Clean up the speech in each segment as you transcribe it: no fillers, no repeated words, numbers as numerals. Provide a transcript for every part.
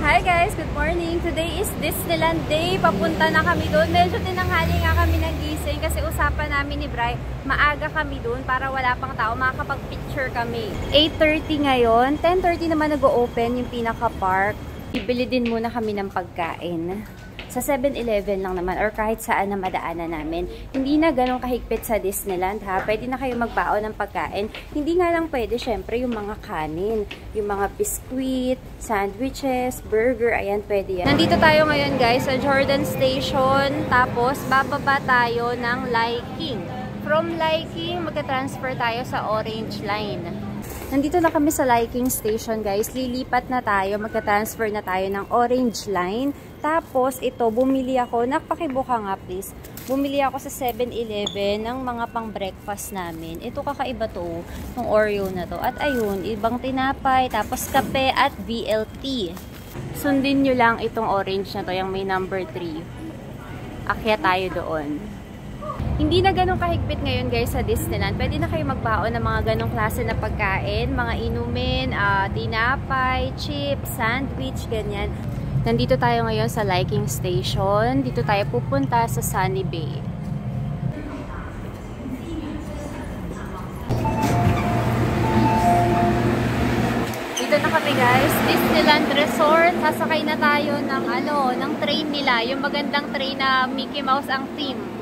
Hi guys! Good morning! Today is Disneyland Day. Papunta na kami doon. Medyo tinanghali nga kami ng gising kasi usapan namin ni Bri, maaga kami doon para wala pang tao, makakapag-picture kami. 8:30 ngayon. 10:30 naman nag-o-open yung pinaka-park. Bibili din muna kami ng pagkain. Sa 7-Eleven lang naman or kahit saan na madaanan namin. Hindi na ganun kahigpit sa Disneyland ha. Pwede na kayo magbaon ng pagkain. Hindi nga lang pwede syempre yung mga kanin. Yung mga biskuit, sandwiches, burger, ayan pwede yan. Nandito tayo ngayon guys sa Jordan Station. Tapos bababa tayo ng Liking. From Liking, magka-transfer tayo sa Orange Line. Nandito na kami sa Liking Station guys. Lilipat na tayo. Magka-transfer na tayo ng Orange Line. Tapos ito, bumili ako. Napakibuka nga please. Bumili ako sa 7-Eleven ng mga pang-breakfast namin. Ito kakaiba to. Yung Oreo na to. At ayun, ibang tinapay. Tapos kape at BLT. Sundin nyo lang itong orange na to. Yung may number 3. Akyat tayo doon. Hindi na ganun kahigpit ngayon guys sa Disneyland. Pwede na kayo magbaon ng mga ganong klase na pagkain, mga inumin, tinapay, chips, sandwich, ganyan. Nandito tayo ngayon sa Liking Station. Dito tayo pupunta sa Sunny Bay. Dito na kami guys, Disneyland Resort. Sasakay na tayo ng train nila, yung magandang train na Mickey Mouse ang theme.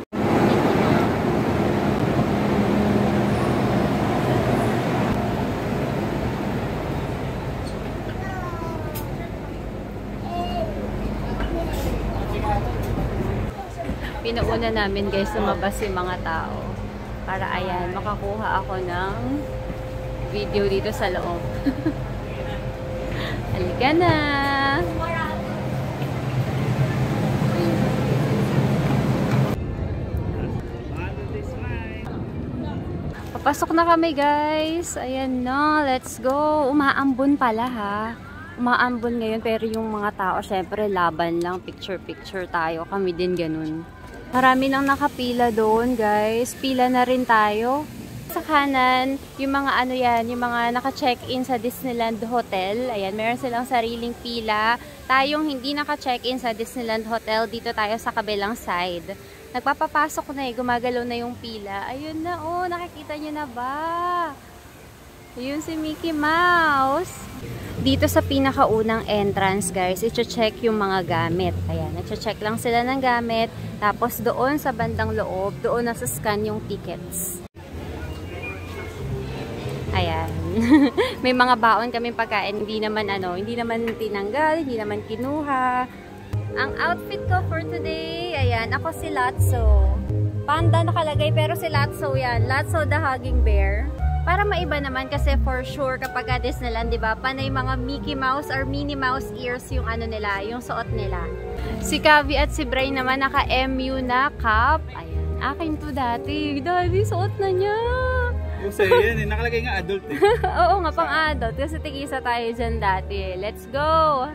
Pinauna namin guys lumabas yung mga tao para ayan, makakuha ako ng video dito sa loob. Halika na! Papasok na kami guys. Ayan na, let's go. Umaambon pala ha. Umaambon ngayon pero yung mga tao syempre laban lang, picture tayo. Kami din ganun. Marami nang nakapila doon, guys. Pila na rin tayo. Sa kanan, yung mga yung mga naka-check-in sa Disneyland Hotel. Ayan, meron silang sariling pila. Tayong hindi naka-check-in sa Disneyland Hotel, dito tayo sa kabilang side. Nagpapapasok na gumagalaw na yung pila. Ayun na, oh, nakikita nyo na ba? Ayun si Mickey Mouse. Dito sa pinakaunang entrance guys, i-check yung mga gamit. Ayan, i-check lang sila ng gamit. Tapos doon sa bandang loob, doon nasa-scan yung tickets. Ayan. May mga baon kaming pagkain, hindi naman tinanggal, hindi naman kinuha. Ang outfit ko for today, ayan, ako si Lotso. Panda nakalagay pero si Lotso yan. Lotso the Hugging Bear. Para maiba naman kasi for sure kapag Disneyland, di ba, panay mga Mickey Mouse or Minnie Mouse ears yung nila, yung suot nila. Si Kavi at si Bri naman naka-MU na cap. Ayan, akin to dati. Daddy, suot na niya. Yung sa'yo yan, nakalagay nga adult eh. Oo nga, pang adult. Kasi tigisa tayo dyan dati. Let's go!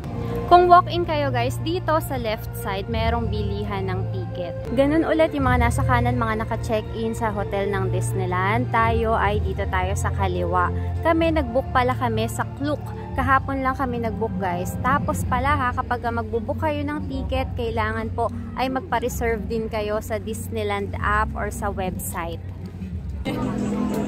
Kung walk-in kayo guys, dito sa left side, merong bilihan ng ticket. Ganun ulit yung mga nasa kanan, mga naka-check-in sa hotel ng Disneyland. Tayo ay dito tayo sa kaliwa. Kami, nag-book pala kami sa Klook. Kahapon lang kami nag-book guys. Tapos pala ha, kapag mag-book kayo ng ticket, kailangan po ay magpa-reserve din kayo sa Disneyland app or sa website.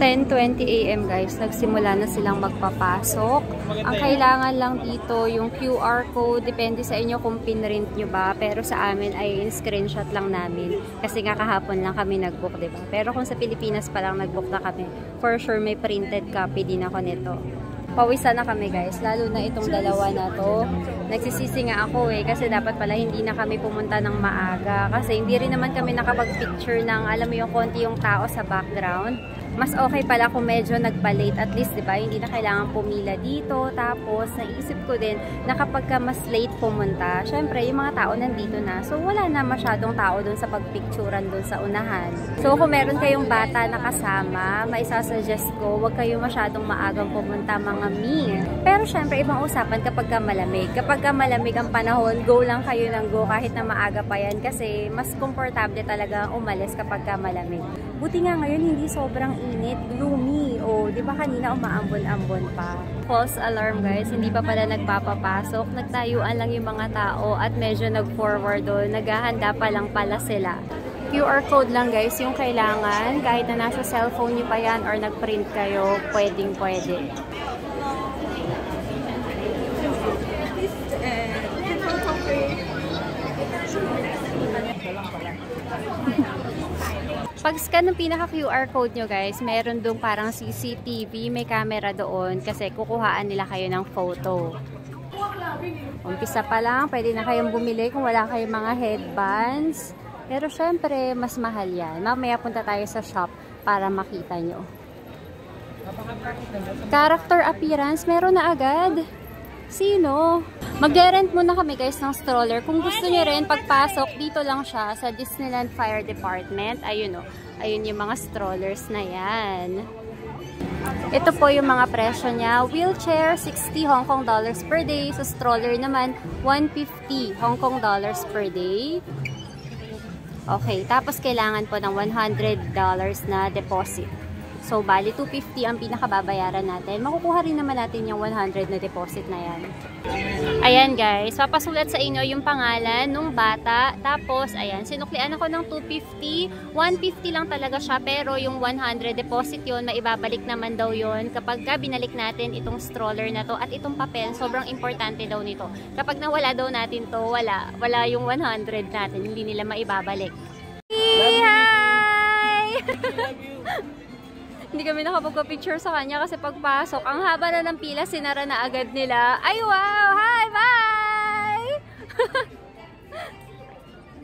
10:20 AM guys, nagsimula na silang magpapasok. Ang kailangan lang dito yung QR code, depende sa inyo kung pinrint nyo ba, pero sa amin ay screenshot lang namin kasi nga kahapon lang kami nagbook, diba? Pero kung sa Pilipinas pa lang nagbook na kami, for sure may printed copy din ako nito. Pawisan na kami guys, lalo na itong dalawa na to. Nagsisisi nga ako kasi dapat pala hindi na kami pumunta ng maaga kasi hindi rin naman kami nakapag-picture ng, alam mo yung konti yung tao sa background. Mas okay pala kung medyo nagpa-late, at least diba, hindi na kailangan pumila dito. Tapos naisip ko din na kapag ka mas late pumunta, syempre yung mga tao nandito na, so wala na masyadong tao dun sa pagpicturan dun sa unahan. So kung meron kayong bata na kasama, maisasuggest ko, huwag kayong masyadong maagang pumunta mga mi. Pero syempre ibang usapan kapag ka malamig. Kapag ka malamig ang panahon, go lang kayo ng go kahit na maaga pa yan kasi mas komportable talaga umalis kapag ka malamig. Buti nga ngayon hindi sobrang init, gloomy. O, di ba kanina umaambon-ambon pa. False alarm guys, hindi pa pala nagpapapasok. Nagtayuan lang yung mga tao at medyo nag-forward doon. Naghahanda pa lang pala sila. QR code lang guys yung kailangan. Kahit na nasa cellphone nyo pa yan or nag-print kayo, pwedeng-pwede. Pag-scan ng pinaka-QR code nyo guys, meron doon parang CCTV, may camera doon kasi kukuhaan nila kayo ng photo. Umpisa pa lang, pwede na kayong bumili kung wala kayong mga headbands. Pero syempre, mas mahal yan. Mamaya punta tayo sa shop para makita nyo. Character appearance, meron na agad. Sino? Mag-rent muna kami guys ng stroller. Kung gusto niyo rin, pagpasok, dito lang siya sa Disneyland Fire Department. Ayun o. Ayun yung mga strollers na yan. Ito po yung mga presyo niya. Wheelchair, 60 Hong Kong dollars per day. Sa stroller naman, 150 Hong Kong dollars per day. Okay, tapos kailangan po ng $100 na deposit. So, bali 250 ang pinakababayaran natin. Makukuha rin naman natin yung 100 na deposit na yan. Ayan guys, papasulat sa inyo yung pangalan nung bata. Tapos, ayan, sinuklian ako ng 250. 150 lang talaga siya, pero yung 100 deposit yun, maibabalik naman daw yun kapag binalik natin itong stroller na to. At itong papel, sobrang importante daw nito. Kapag nawala daw natin to, wala yung 100 natin. Hindi nila maibabalik. Hi! Hindi kami nakapagpa-picture sa kanya kasi pagpasok, ang haba na ng pila, sinara na agad nila. Ay wow! Hi! Bye!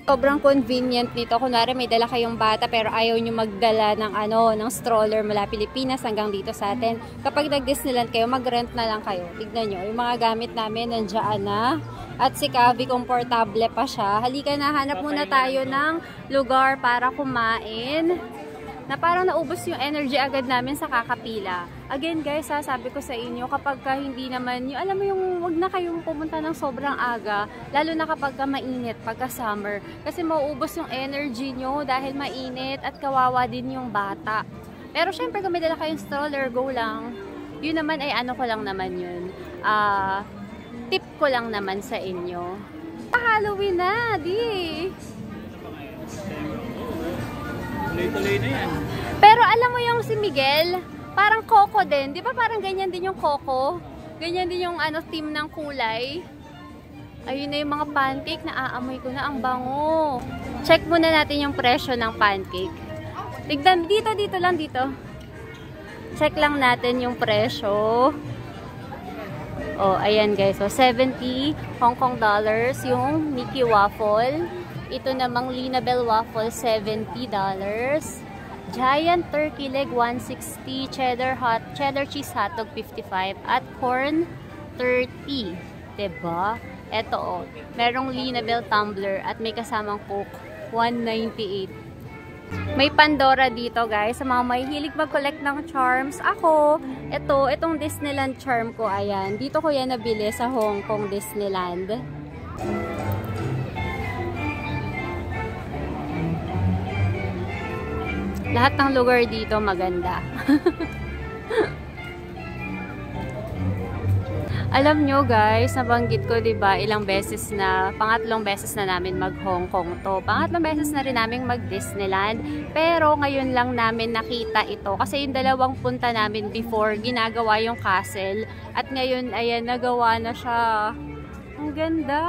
Sobrang convenient nito. Kunwari may dala kayong bata pero ayaw nyo magdala ng stroller mula Pilipinas hanggang dito sa atin. Kapag nag-Disneyland kayo, mag-rent na lang kayo. Tignan nyo, yung mga gamit namin nandiyan na. At si Kavi, komportable pa siya. Halika na, hanap muna tayo ng lugar para kumain. Na parang naubos yung energy agad namin sa kakapila. Again guys, sabi ko sa inyo, kapag hindi naman, alam mo yung wag na kayong pumunta ng sobrang aga, lalo na kapag mainit, pagka summer. Kasi mauubos yung energy nyo dahil mainit at kawawa din yung bata. Pero syempre kung may dala kayong stroller, go lang. Yun naman ay ano ko lang naman yun. Tip ko lang naman sa inyo. Halloween na, di! Tuloy-tuloy na yan. Pero alam mo yung si Miguel, parang Coco din. Di ba parang ganyan din yung Coco? Ganyan din yung theme ng kulay. Ayun na yung mga pancake. Naaamoy ko na, ang bango. Check muna natin yung presyo ng pancake. Tignan, dito lang, dito. Check lang natin yung presyo. Oh, ayan guys. So, 70 Hong Kong dollars yung Mickey Waffle. Ito namang Linabel Waffle, $70. Giant Turkey Leg, 160. Cheddar Cheese Hotdog, 55. At corn, 30. Diba? Ito oh. Merong Linabel Tumbler at may kasamang Coke, 198. May Pandora dito guys. Sa mga mahihilig mag-collect ng charms. Ako, itong Disneyland charm ko, ayan. Dito ko yan nabili sa Hong Kong Disneyland. Lahat ng lugar dito maganda. Alam nyo guys, nabanggit ko diba pangatlong beses na namin mag Hong Kong to. Pangatlong beses na rin namin mag Disneyland. Pero ngayon lang namin nakita ito. Kasi yung dalawang punta namin before, ginagawa yung castle. At ngayon, ayan, nagawa na siya. Ang ganda!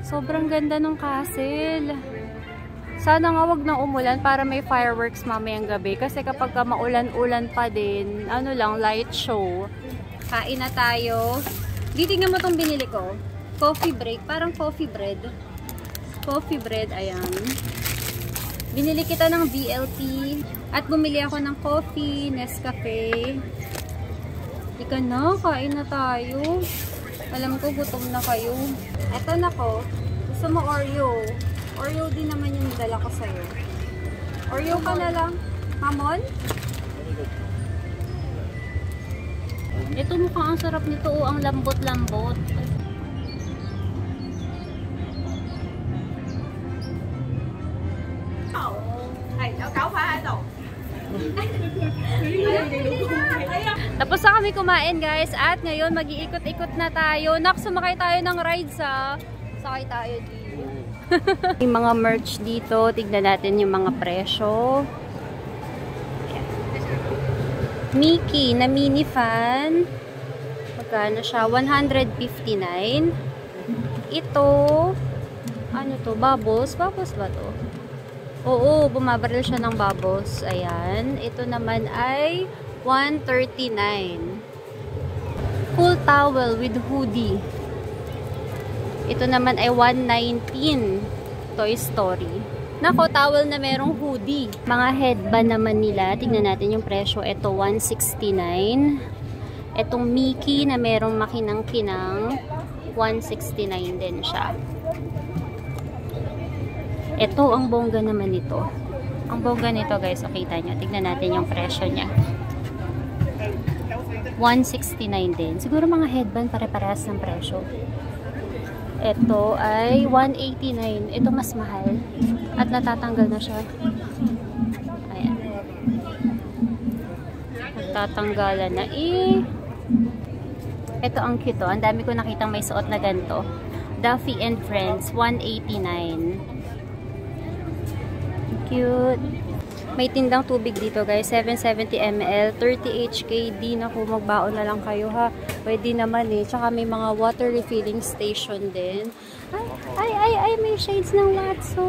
Sobrang ganda ng castle. Sana nga wag nang umulan para may fireworks mamayang gabi. Kasi kapag maulan-ulan pa din, light show. Kain na tayo. Titingnan mo itong binili ko. Coffee break. Parang coffee bread. Coffee bread, ayan. Binili kita ng BLT. At bumili ako ng coffee, Nescafe. Ika na, kain na tayo. Alam ko, gutom na kayo. Eto na ko. Gusto mo Oreo? Oreo din naman yung dala ko sa'yo. Oreo ka na lang. Hamon? Ito mukhang ang sarap nito. Ang lambot-lambot. Tapos na kami kumain guys at ngayon mag-iikot-ikot na tayo. Nak, sumakay tayo ng rides ha. Sakay tayo dito. Yung mga merch dito, tignan natin yung mga presyo. Mickey na mini fan. Magkano siya? 159. Ito, ano to? Bubbles? Bubbles ba to? Oo, bumabaril siya ng bubbles. Ayan. Ito naman ay 139. Full towel with hoodie. Ito naman ay 119. Toy Story. Nako, towel na merong hoodie. Mga headband naman nila. Tingnan natin yung presyo. Ito 169. Itong Mickey na merong makinang-kinang 169 din siya. Ito, ang bongga naman nito. Ang bongga nito guys, kita nyo. Tignan natin yung presyo niya. 169 din. Siguro mga headband pare-parehas ng presyo. Ito ay 189. Ito mas mahal. At natatanggal na siya. Ayan. Natatanggalan na Ito ang cute. Ang dami ko nakitang may suot na ganito. Duffy and Friends, 189. Cute. May tindang tubig dito guys, 770 ml, 30 HKD. Naku, magbaon na lang kayo ha. Pwede naman eh. Tsaka may mga water refilling station din. Ay, may shades ng Latso.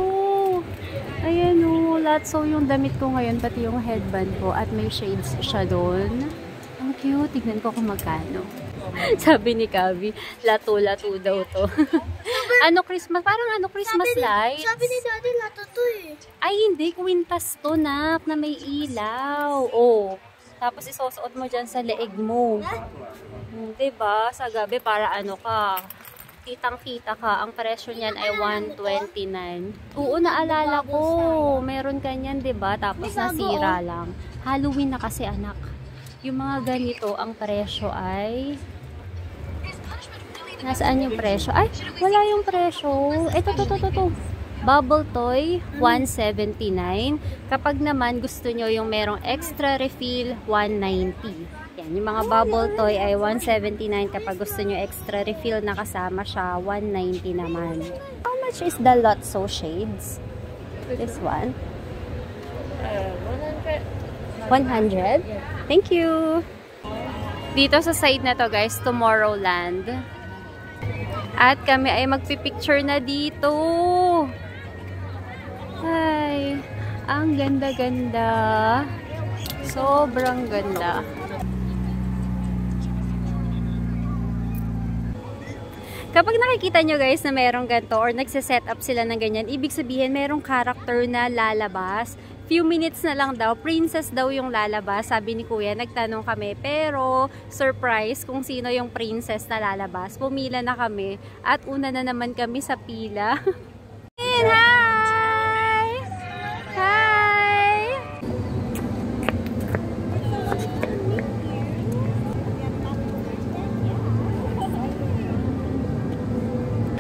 Ayan o, Latso yung damit ko ngayon, pati yung headband ko. At may shades siya doon. Ang cute. Tignan ko kung magkano. Sabi ni Kavi, lato-lato daw to. Ano Christmas? Parang ano Christmas lights? Sabi ni Daddy, lato to eh. Ay, hindi. Kwintas to, nak, na may ilaw. Oh. Tapos isusuot mo dyan sa leeg mo. Diba? Sa gabi, para ano ka, kitang-kita ka. Ang presyo niyan ay 129. Oo, naalala ko. Meron kanyan, diba? Tapos nasira lang. Halloween na kasi, anak. Yung mga ganito, ang presyo ay... Nasaan yung presyo? Ay, wala yung presyo. Ito. Bubble toy, 179. Kapag naman gusto nyo yung merong extra refill, 190. Yan, yung mga bubble toy ay 179. Kapag gusto nyo extra refill na kasama siya, 190 naman. How much is the Lotso shades? This one? 100? Thank you! Dito sa side na to guys, Tomorrowland. At kami ay magpipicture na dito. Ay, ang ganda-ganda. Sobrang ganda. Kapag nakikita nyo guys na merong ganito or nagsiset up sila ng ganyan, ibig sabihin merong character na lalabas. Few minutes na lang daw, princess daw yung lalabas. Sabi ni Kuya, nagtanong kami. Pero, surprise kung sino yung princess na lalabas. Pumila na kami. At una na naman kami sa pila. Hi! Hi!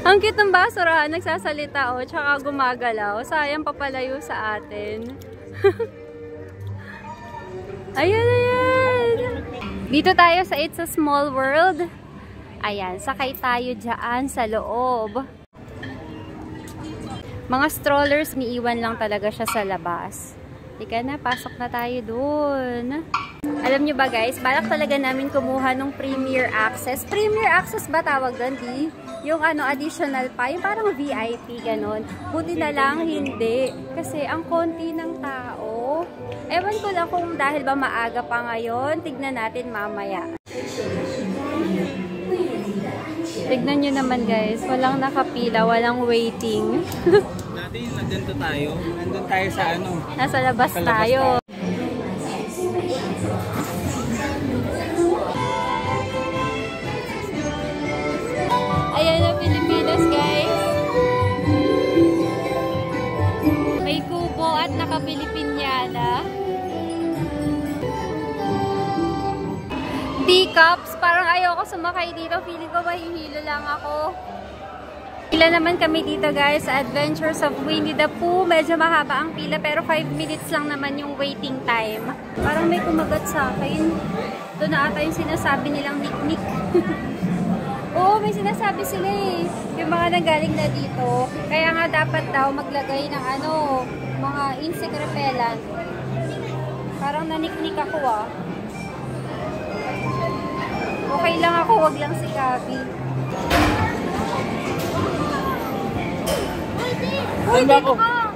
Ang cute ng basura. Nagsasalita o. Tsaka gumagalaw. Sayang papalayo sa atin. Ayan. Dito tayo sa It's a Small World. Ayan, sakay tayo dyan sa loob. Mga strollers, niiwan lang talaga siya sa labas. Tika na, pasok na tayo dun. Alam nyo ba guys, balak talaga namin kumuha ng Premier Access. Premier Access ba tawag doon, di? Yung ano, additional pa, yung parang VIP, ganon. Buti na lang, hindi. Kasi ang konti ng tao. Ewan ko lang kung dahil ba maaga pa ngayon. Tignan natin mamaya. Tignan nyo naman guys, walang nakapila, walang waiting. Dati nandito tayo. Nandun tayo sa ano. Nasa labas tayo. Ayan ang Pilipinas guys. May kubo at naka-Pilipinyana. Teacups, parang ayoko sumakay dito. Feeling ko mahihilo lang ako. Pila naman kami dito guys sa Adventures of Winnie the Pooh. Medyo mahaba ang pila pero 5 minutes lang naman yung waiting time. Parang may kumagat sa akin. Ito na ata yung sinasabi nilang nik-nik. Oo, may sinasabi sila eh. Yung mga nanggaling na dito. Kaya nga dapat daw maglagay ng mga insect repellent. Parang nanik-nik ako ah. Okay lang ako, wag lang si Gabi. Uy, dito ka!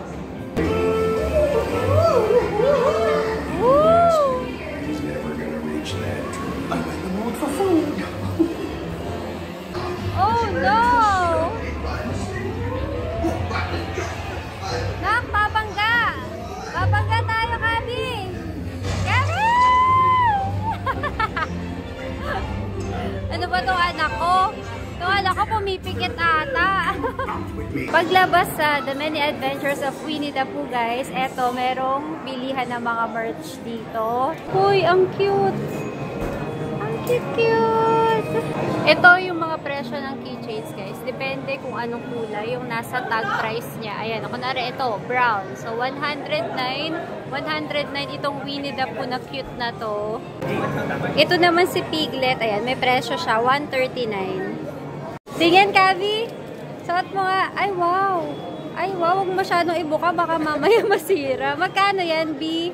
Oh no! Nak, babangga! Babangga tayo, Gabi! Gabi! Ano ba itong anak ko? Itong anak ko pumipikit ata. Paglabas sa The Many Adventures of Winnie the Pooh guys, eto merong bilihan ng mga merch dito. Uy, ang cute! Ang cute-cute! Ito yung mga presyo ng keychains guys. Depende kung anong kulay yung nasa tag price niya. Ayan, kunwari ito, brown. So, 109. 109 itong Winnie the Pooh na cute na to. Ito naman si Piglet. Ayan, may presyo siya. 139. Tingin, Kavi! Suot mo nga. Ay, wow! Ay, wow! Huwag masyadong ibuka. Baka mamaya masira. Magkano yan, B?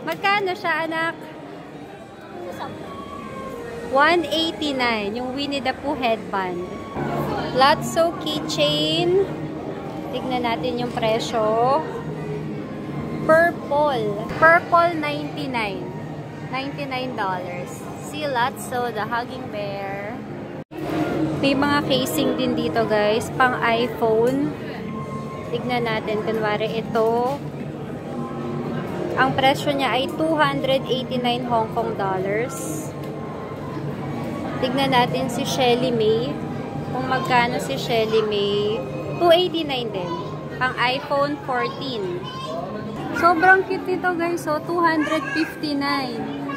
Magkano siya, anak? 189. Yung Winnie the Pooh headband. Lotso keychain. Tignan natin yung presyo. Purple. Purple, $99. $99. Si Lotso, the Hugging Bear. May mga casing din dito guys, pang iPhone. Tignan natin, kunwari ito. Ang presyo niya ay 289 Hong Kong dollars. Tignan natin si Shelly May. Kung magkano si Shelly May. 289 din. Pang iPhone 14. Sobrang cute ito guys, so 259.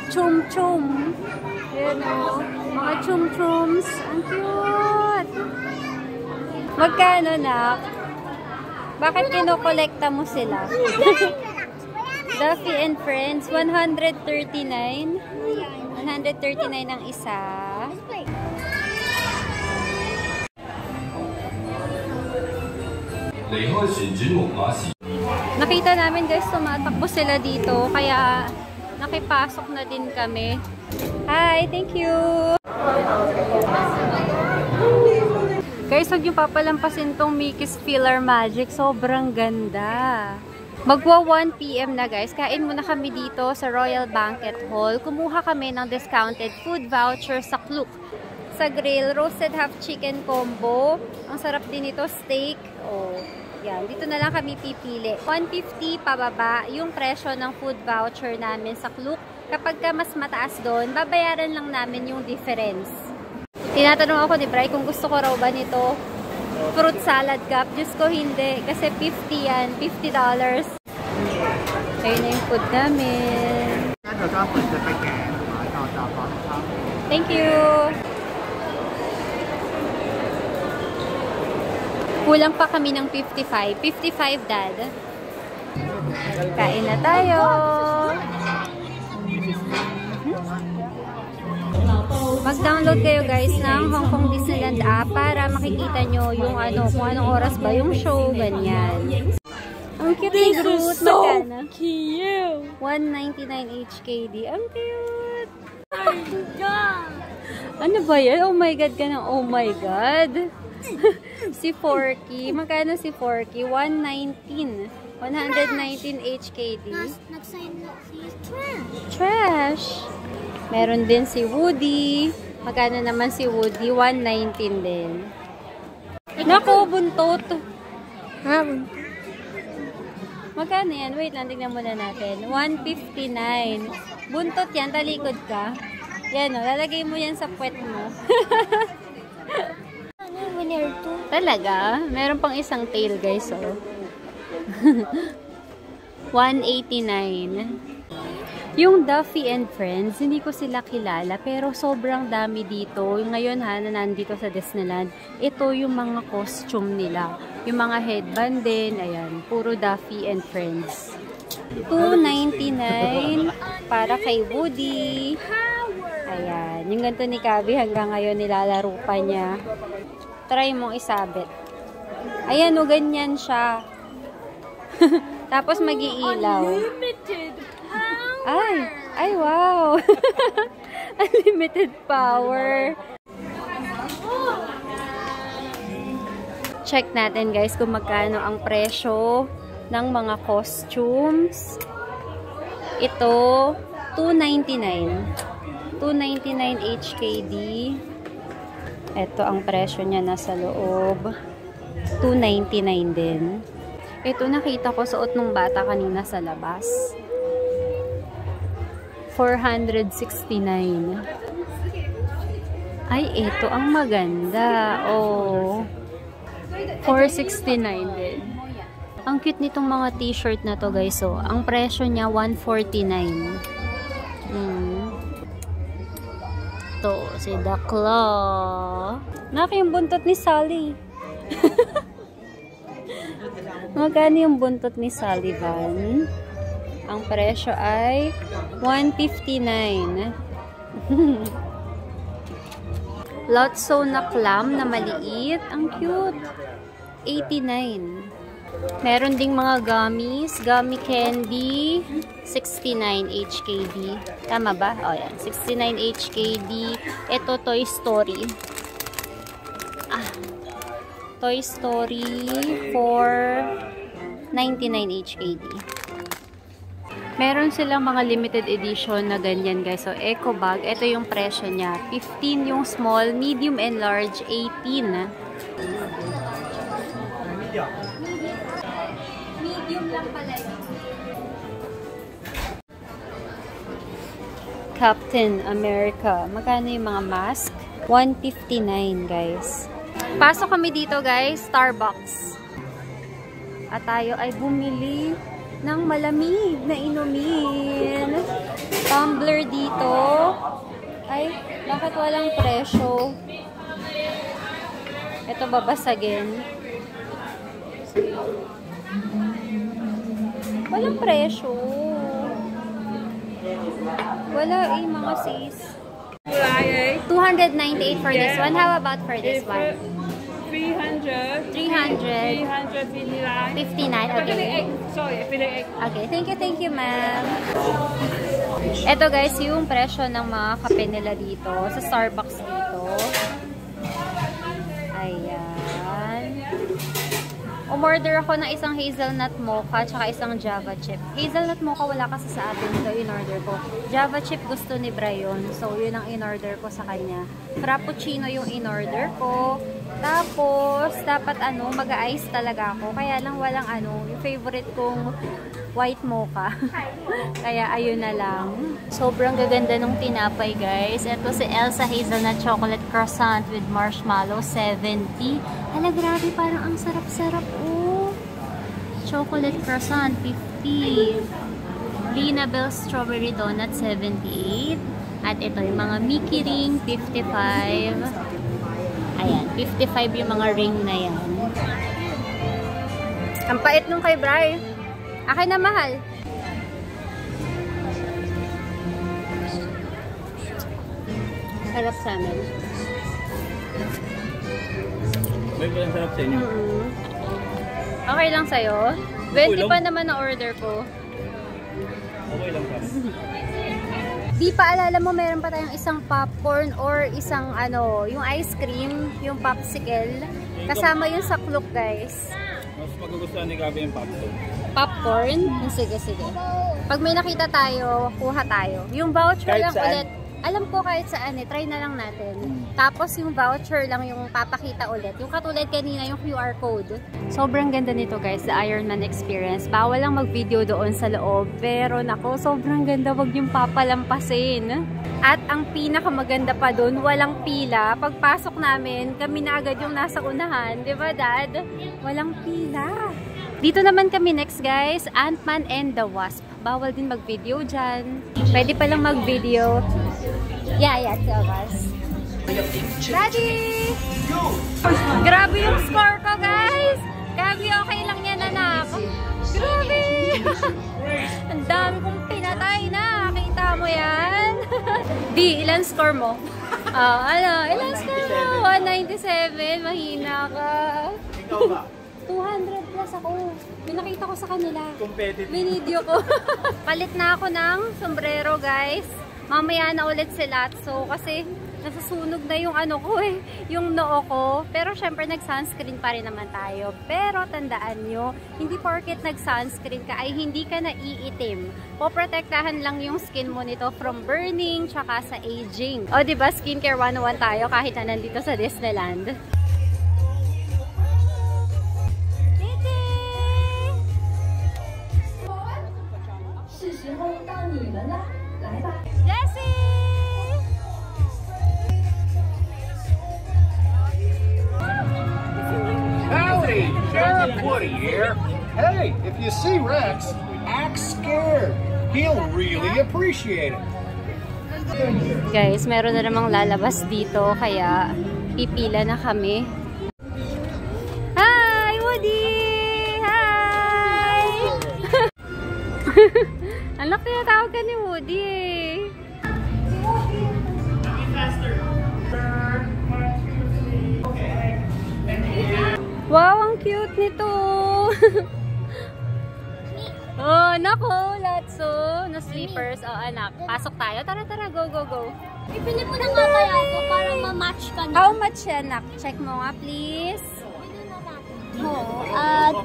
Chum-chum. Ayan o. Mga chum-chums. Ang cute. Magkano, nak? Bakit kinokolekta mo sila? Duffy and Friends. 139. 139 ang isa. Nakita namin guys, tumatakbo sila dito. Kaya nakipasok na din kami. Hi, thank you! Guys, huwag niyo papalampasin tong Mickey's Filler Magic. Sobrang ganda. Magwa 1 PM na guys. Kain muna kami dito sa Royal Banquet Hall. Kumuha kami ng discounted food voucher sa Klook. Sa grill, roasted half chicken combo. Ang sarap din ito, steak. Oh, yan. Dito na lang kami pipili. 150 pababa yung presyo ng food voucher namin sa Klook. Kapag ka mas mataas doon, babayaran lang namin yung difference. Tinatanong ako ni Bri kung gusto ko raw ba nito fruit salad cup. Diyos ko hindi. Kasi 50 yan. $50. Ayun na yung food namin. Thank you. Kulang pa kami ng 55. 55, Dad. Kain na tayo. Mag-download kayo guys ng Hong Kong Disneyland app para makikita nyo yung kung anong oras ba yung show, ganyan. Ang cute ni Groot. Magkano? Cute! 199 HKD. Ang cute! Oh my God! Ano ba yan? Oh my God ka ng oh my God! Si Forky. Magkano si Forky? 119. 119 HKD. Nag-sign na si Trash. Trash! Meron din si Woody. Magkano naman si Woody? 119 din. Naku, buntot. Ha, buntot. Magkano yan? Wait lang, tignan muna natin. 159. Buntot yan, talikod ka. Yan o, lalagay mo yan sa puwet mo. Ano yung winner to? Talaga? Meron pang isang tail guys oh. 189. Yung Duffy and Friends, hindi ko sila kilala, pero sobrang dami dito. Ngayon ha, na nandito sa Disneyland, ito yung mga costume nila. Yung mga headband din, ayan, puro Duffy and Friends. $2.99 para kay Woody. Ayan, yung ganito ni Kabi hanggang ngayon nilalaro pa niya. Try mong isabit. Ayan o, ganyan siya. Tapos mag-iilaw. Ay, wow! Unlimited power. Check natin guys kung magkano ang presyo ng mga costumes. Ito, $2.99. $2.99 HKD. Ito ang presyo niya nasa loob. $2.99 din. Ito nakita ko suot nung bata kanina sa labas. $469. Ay, ito ang maganda. Oh. $469 din. Ang cute nitong mga t-shirt na to guys. Oh. Ang presyo niya $149. Ito, si The Claw. Naki yung buntot ni Sally. Magkano yung buntot ni Sullivan? Ang presyo ay $159. Lotso na clam na maliit. Ang cute. $89. Meron ding mga gummies. Gummy candy. $69 HKD. Tama ba? O yan. $69 HKD. Ito, Toy Story. Toy Story for $99 HKD. Meron silang mga limited edition na ganyan guys. So, eco bag. Ito yung presyo niya. $15 yung small, medium and large, $18. Medium lang pala yun. Captain America. Magkano yung mga mask? $159 guys. Pasok kami dito guys, Starbucks. At tayo ay bumili ng malamig na inumin. Tumbler dito. Ay, bakit walang presyo? Ito babasagin. Walang presyo. Wala mga sis. $298 for this one. How about for this one? 300. 59. Okay. Sorry, Okay, thank you, ma'am. Ito guys, yung presyo ng mga kape nila dito sa Starbucks dito. Ayan. Umorder ako ng isang hazelnut mocha tsaka isang java chip. Hazelnut mocha wala kasi sa atin ito in-order ko. Java chip gusto ni Brian. So, yun ang in-order ko sa kanya. Frappuccino yung in-order ko. Tapos, dapat mag-ice talaga ako. Kaya lang walang yung favorite kong white mocha. Kaya ayun na lang. Sobrang gaganda nung tinapay guys. Ito si Elsa Hazelnut Chocolate Croissant with Marshmallow, $70. Hala, grabe, parang ang sarap-sarap. Oh. Chocolate Croissant, $50. Lina Bell Strawberry Donut, $78. At ito yung mga Mickey Ring, $55. Ayan, $55 yung mga ring na yan. Ang pait nung kay Bri. Akin na mahal. Sarap sa amin. May walang sarap sa inyo. Okay lang sa'yo? 20 pa naman na order ko. Okay lang pa. Di pa alala mo, meron pa tayong isang popcorn or isang yung ice cream, yung popsicle. Kasama yung saklok, guys. Mas magugustuhan ni Gabi yung popcorn. Popcorn? Sige. Pag may nakita tayo, kuha tayo. Yung voucher Kahit lang saan? ulit. Alam ko kahit saan try na lang natin. Tapos yung voucher lang yung papakita ulit. Yung katulad kanina, yung QR code. Sobrang ganda nito guys, the Iron Man experience. Bawal lang mag-video doon sa loob. Pero nako, sobrang ganda, wag yung papalampasin. At ang pinakamaganda pa doon, walang pila. Pagpasok namin, kami na agad yung nasa unahan. Diba dad? Walang pila. Dito naman kami next guys, Ant-Man and the Wasp. bawal din mag-video dyan. Pwede palang mag-video. Yeah, tell us. Ready? Grabe yung score ko, guys! Grabe, okay lang yan, anak. Grabe! Ang dami kong pinatay na. Kita mo yan? Di, ilan score mo? Ilan score mo? 197. Mahina ka. 200 plus ako. Pinakita ko sa kanila. Binidyo ko. Palit na ako ng sombrero, guys. Mamaya na ulit si Latso kasi nasusunog na yung ano ko yung noo ko. Pero syempre nag-sunscreen pa rin naman tayo. Pero tandaan nyo, hindi porket nag-sunscreen ka ay hindi ka naiitim. Poprotektahan lang yung skin mo nito from burning tsaka sa aging. O diba, skincare 101 tayo kahit na nandito sa Disneyland. Howdy, Sheriff Woody here. Hey, if you see Rex, act scared. He'll really appreciate it. Guys, meron na namang lalabas dito, kaya pipila na kami. Hi, Woody! Hi! Ang laki na tawag ka ni Woody eh. Wow, ang cute nito! Oh, nako, Latso. No slippers. Oh, anak. Pasok tayo. Tara, go. Ipili mo na nga kaya ito para ma-match ka na. How much yan, anak? Check mo nga, please. At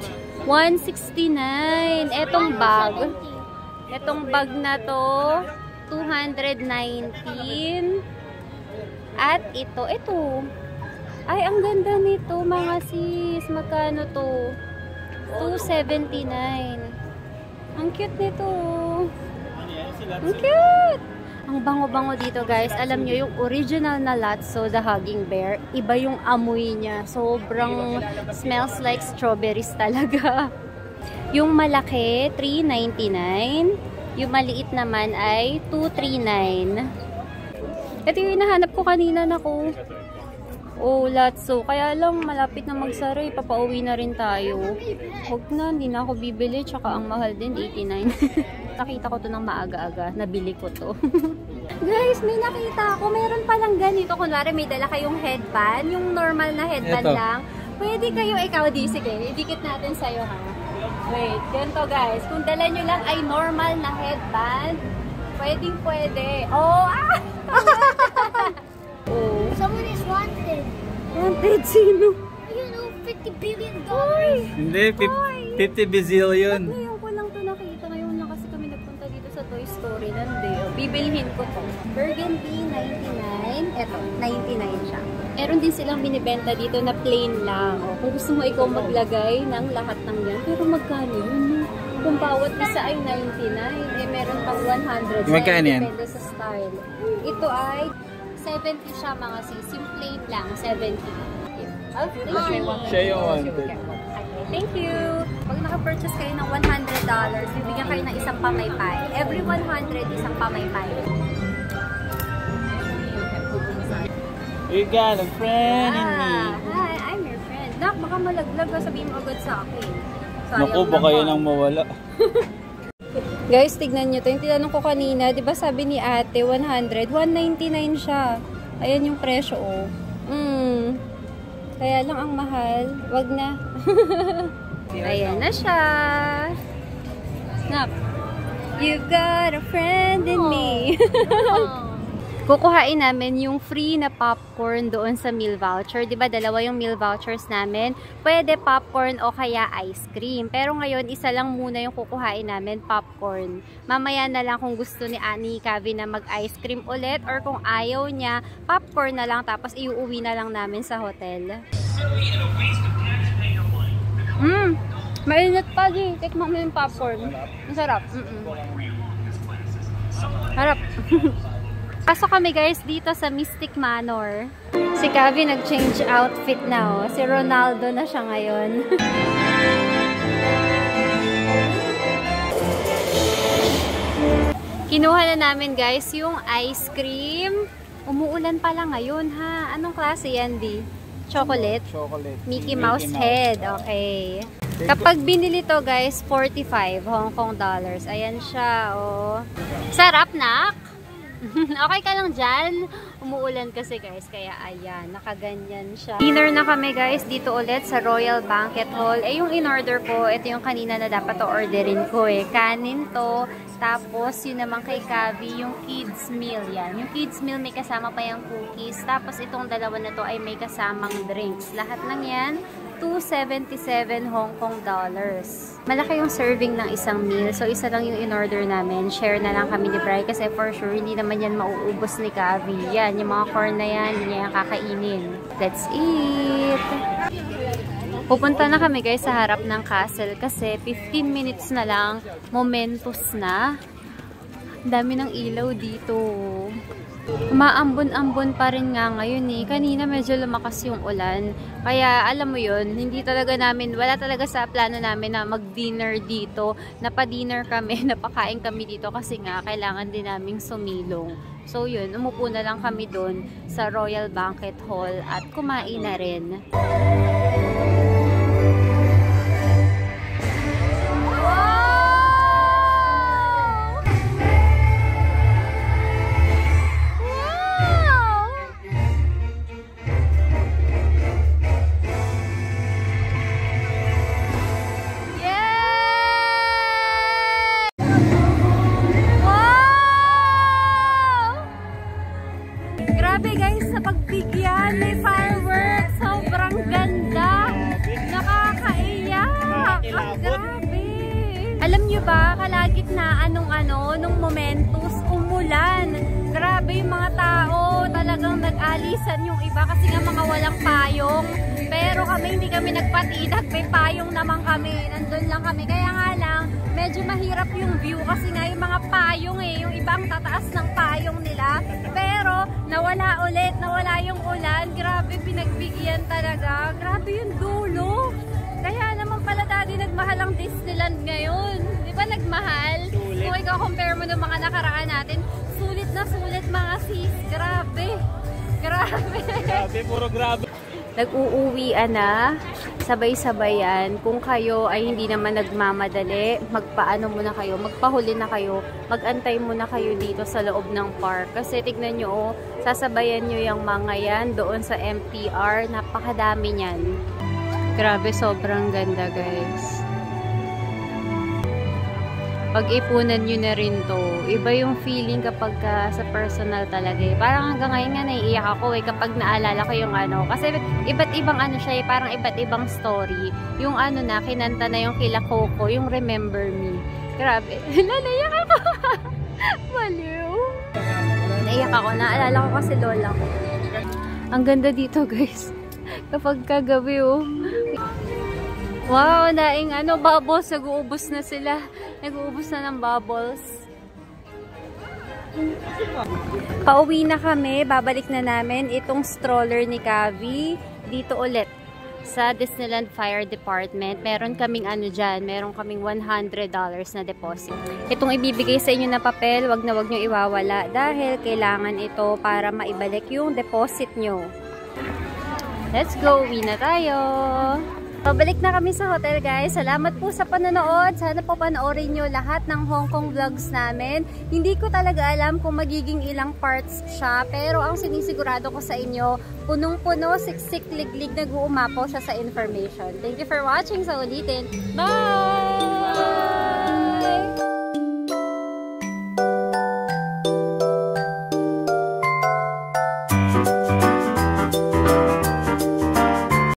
169. Etong bag. Etong bag na to, 219. At ito. Ay, ang ganda nito, mga sis. Magkano to? 279. Ang cute nito. Ang cute! Ang bango-bango dito, guys. Alam nyo, yung original na Latso, the Hugging Bear, iba yung amoy niya. Sobrang smells like strawberries talaga. Yung malaki, 399. Yung maliit naman ay 239. Ito yung hinahanap ko kanina na ko. Oh, Latso. Kaya lang, malapit na magsara. Papauwi na rin tayo. Huwag na, hindi na ako bibili. Tsaka ang mahal din, 89. Nakita ko to ng maaga-aga. Nabili ko to. Guys, may nakita ako. Meron palang ganito. Kunwari, may dala kayong headband. Yung normal na headband lang. Pwede kayo, ikaw, di. Sige, idikit natin sa'yo, ha. Wait, ganito, guys. Kung dala nyo lang ay normal na headband, pwede. Oh, Oh. Someone is wanted. Wanted? Sino? You know, $50 billion. Hindi, 50 bazillion. Ngayon ko lang ito nakita. Ngayon lang kasi kami nagpunta dito sa Toy Story. Nandito. Bibilhin ko to. Burgundy, 99. Eto, 99 siya. Meron din silang binibenta dito na plain lang. O, kung gusto mo ikaw maglagay ng lahat ng yan. Pero magkano yun? Kung bawat isa ay 99, eh meron pang 100. Magkano yan? Depende sa style. Ito ay 70 siya, mga sis. Yung plain lang, 70. Siya yung wanted. Okay, thank you. Pag naka-purchase kayo ng $100, bibigyan kayo ng isang pamaypay. Every 100, isang pamaypay. You got a friend in me. Hi, I'm your friend. Nak, baka malaglag ka, sabihin mo agad sa akin. Naku, baka yan ang mawala. Guys, tignan nyo to. Yung tinanong ko kanina, di ba sabi ni ate, 100, 199 siya. Ayan yung presyo, oh. Kaya lang ang mahal. Wag na. Ayan na siya. Snap. You got a friend in me. Kukuhain namin yung free na popcorn doon sa meal voucher. Diba, dalawa yung meal vouchers namin. Pwede popcorn o kaya ice cream. Pero ngayon, isa lang muna yung kukuhain namin, popcorn. Mamaya na lang kung gusto ni Annie Kavi na mag-ice cream ulit or kung ayaw niya, popcorn na lang tapos iuwi na lang namin sa hotel. Mainit pa din. Tikman mo yung popcorn. Masarap. Harap. Pasok kami guys dito sa Mystic Manor. Si Kavi nag-change outfit na, oh. Si Ronaldo na siya ngayon. Kinuha na namin guys yung ice cream. Umuulan pala ngayon ha. Anong klase yan, Di? Chocolate? Chocolate. Mickey Mouse head. Okay. Kapag binili to guys, 45 Hong Kong dollars. Ayan siya, oh. Sarap, nak! Okay ka lang dyan? Umuulan kasi guys, kaya ayan, nakaganyan siya. Dinner na kami guys, dito ulit sa Royal Banquet Hall. Eh, yung in-order ko, ito yung kanina na dapat to-orderin ko eh. Kanin to, tapos yun naman kay Kavi, yung kids meal yan. Yung kids meal may kasama pa yung cookies, tapos itong dalawa na to ay may kasamang drinks. Lahat ng yan, 277 Hong Kong dollars. Malaki yung serving ng isang meal. So, isa lang yung in-order namin. Share na lang kami ni Bri kasi for sure, hindi naman yan mauubos ni Kavi. Yan, yung mga corn na yan, hindi niya yan kakainin. Let's eat! Pupunta na kami guys sa harap ng castle kasi 15 minutes na lang, momentous na. Dami ng ilaw dito. Umaambon-ambon pa rin nga ngayon eh. Kanina medyo lumakas yung ulan. Kaya alam mo yun, hindi talaga namin, wala talaga sa plano namin na mag-dinner dito. Napa-dinner kami, napakain kami dito kasi nga kailangan din naming sumilong. So yun, umupo na lang kami doon sa Royal Banquet Hall at kumain na rin. Grabe guys, sa pagbigyan, may fireworks, sobrang ganda, nakakaiyak, grabe. Alam nyo ba, kalagitnaan nung momentous, umulan. Grabe yung mga tao, talagang nag-alisan yung iba kasi nga mga walang payong. Pero kami, hindi kami nagpatidag, may payong naman kami, nandun lang kami. Kaya nga lang, medyo mahirap yung view kasi nga yung mga payong eh, yung ibang tataas ng payong nila. Pero, nawala ulit, nawala yung ulan. Grabe, pinagbigyan talaga. Grabe yung dulo. Kaya naman pala daddy, nagmahal ang Disneyland ngayon. Di ba nagmahal? Sulit. Kung ikaw compare mo ng mga nakaraan natin, sulit na sulit mga sis. Grabe. Grabe. Grabe, puro grabe. Nag-uuwian na, sabay-sabayan. Kung kayo ay hindi naman nagmamadali, magpaano muna kayo, magpahuli na kayo, magantay muna kayo dito sa loob ng park. Kasi tignan nyo, sasabayan nyo yung mga yan doon sa MTR. Napakadami niyan. Grabe, sobrang ganda guys. Pag-ipunan nyo na rin to. Iba yung feeling kapag sa personal talaga eh. Parang hanggang ngayon nga naiiyak ako eh kapag naalala ko yung ano. Kasi iba't ibang ano siya eh. Parang iba't ibang story. Yung ano na, kinanta na yung kila Coco, yung Remember Me. Grabe. Naiyak ako. Baliw. Naiyak ako. Naalala ko kasi lola ko. Ang ganda dito guys. Kapag kagabi oh. Wow, daing ano, bubbles. Nag-uubos na sila. Nag-uubos na ng bubbles. Pauwi na kami. Babalik na namin itong stroller ni Kavi. Dito ulit sa Disneyland Fire Department. Meron kaming ano dyan. Meron kaming $100 na deposit. Itong ibibigay sa inyo na papel, wag na wag nyo iwawala. Dahil kailangan ito para maibalik yung deposit nyo. Let's go. Uwi na tayo. Pabalik na kami sa hotel guys. Salamat po sa panonood. Sana po panoorin nyo lahat ng Hong Kong vlogs namin. Hindi ko talaga alam kung magiging ilang parts siya. Pero ang sinisigurado ko sa inyo, punong-puno, siksik, liglig, nag-uumapaw siya sa information. Thank you for watching. Sa ulitin. Bye!